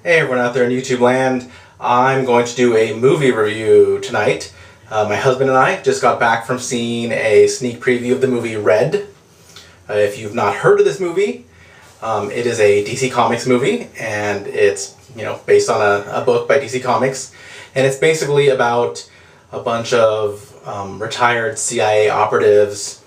Hey everyone out there in YouTube land, I'm going to do a movie review tonight. My husband and I just got back from seeing a sneak preview of the movie Red. If you've not heard of this movie, it is a DC Comics movie, and it's based on a book by DC Comics, and it's basically about a bunch of retired CIA operatives.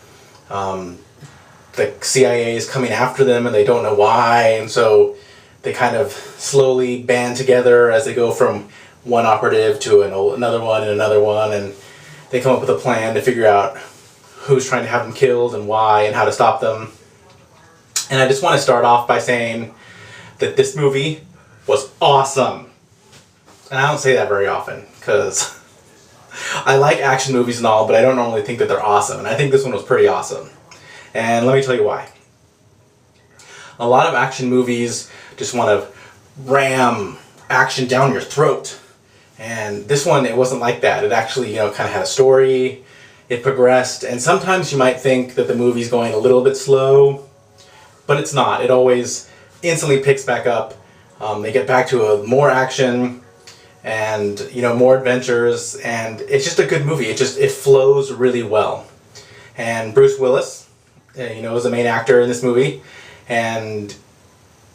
The CIA is coming after them and they don't know why, and so they kind of slowly band together as they go from one operative to another one and another one, and they come up with a plan to figure out who's trying to have them killed and why and how to stop them. And I just want to start off by saying that this movie was awesome. And I don't say that very often because I like action movies and all, but I don't normally think that they're awesome. And I think this one was pretty awesome. And let me tell you why. A lot of action movies just want to ram action down your throat. And this one, it wasn't like that. It actually, kind of had a story. It progressed. And sometimes you might think that the movie's going a little bit slow, but it's not. It always instantly picks back up. They get back to more action and, more adventures. And it's just a good movie. It flows really well. And Bruce Willis, is the main actor in this movie. And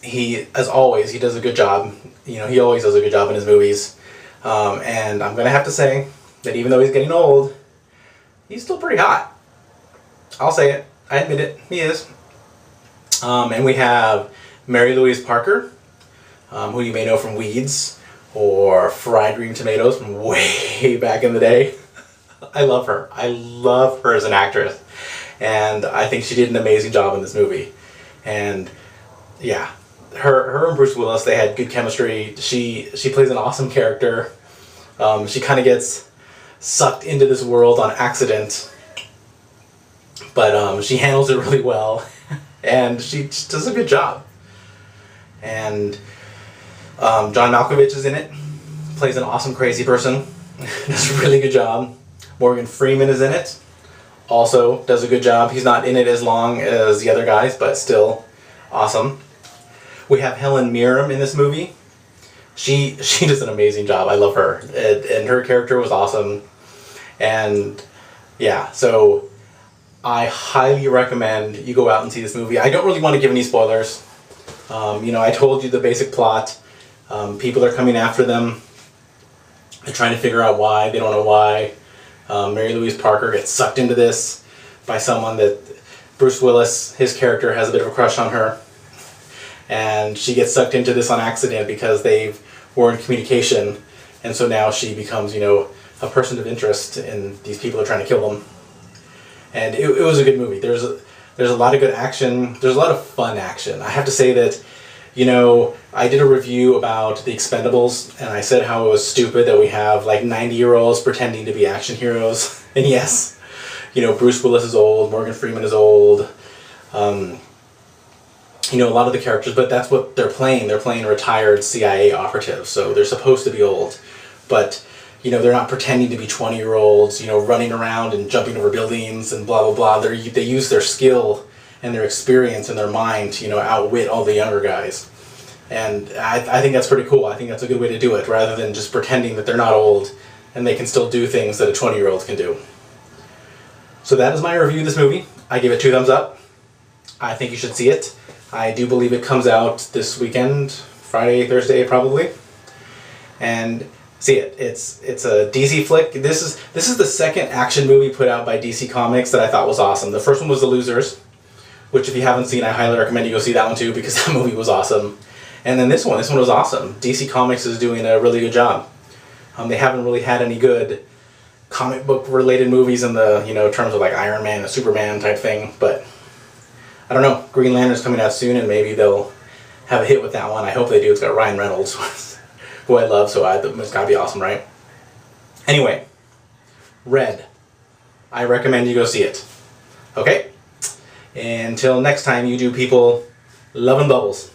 he, as always, he does a good job. He always does a good job in his movies. And I'm going to have to say that even though he's getting old, he's still pretty hot. I'll say it. I admit it. He is. And we have Mary Louise Parker, who you may know from Weeds or Fried Green Tomatoes from way back in the day. I love her. I love her as an actress. And I think she did an amazing job in this movie. And yeah, her and Bruce Willis, they had good chemistry. She plays an awesome character. She kind of gets sucked into this world on accident, but she handles it really well, and she does a good job. And John Malkovich is in it, plays an awesome crazy person, does a really good job. Morgan Freeman is in it, also does a good job. He's not in it as long as the other guys, but still awesome. We have Helen Mirren in this movie. She does an amazing job. I love her, and her character was awesome. And yeah, so I highly recommend you go out and see this movie. I don't really want to give any spoilers. I told you the basic plot. People are coming after them. They're trying to figure out why. They don't know why. Mary Louise Parker gets sucked into this by someone that Bruce Willis, his character, has a bit of a crush on her. And she gets sucked into this on accident because they were in communication. And so now she becomes, a person of interest, and these people are trying to kill them. And it was a good movie. There's a lot of good action. There's a lot of fun action. I have to say that, I did a review about The Expendables, and I said how it was stupid that we have like 90-year-olds pretending to be action heroes. And yes, Bruce Willis is old, Morgan Freeman is old, a lot of the characters, but that's what they're playing. They're playing retired CIA operatives, so they're supposed to be old. But, they're not pretending to be 20-year-olds, running around and jumping over buildings and blah, blah, blah. They use their skill and their experience and their mind to, outwit all the younger guys. And I think that's pretty cool. I think that's a good way to do it, rather than just pretending that they're not old and they can still do things that a 20-year-old can do. So that is my review of this movie. I give it 2 thumbs up. I think you should see it. I do believe it comes out this weekend, Friday, Thursday, probably. And see it. It's a DC flick. This is the second action movie put out by DC Comics that I thought was awesome. The first one was The Losers, which if you haven't seen, I highly recommend you go see that one too, because that movie was awesome. And then this one was awesome. DC Comics is doing a really good job. They haven't really had any good comic book related movies in the, terms of like Iron Man and Superman type thing, but I don't know. Green Lantern's coming out soon, and maybe they'll have a hit with that one. I hope they do. It's got Ryan Reynolds, who I love, so it's got to be awesome, right? Anyway, Red. I recommend you go see it. Okay? Until next time, you do people, love and bubbles.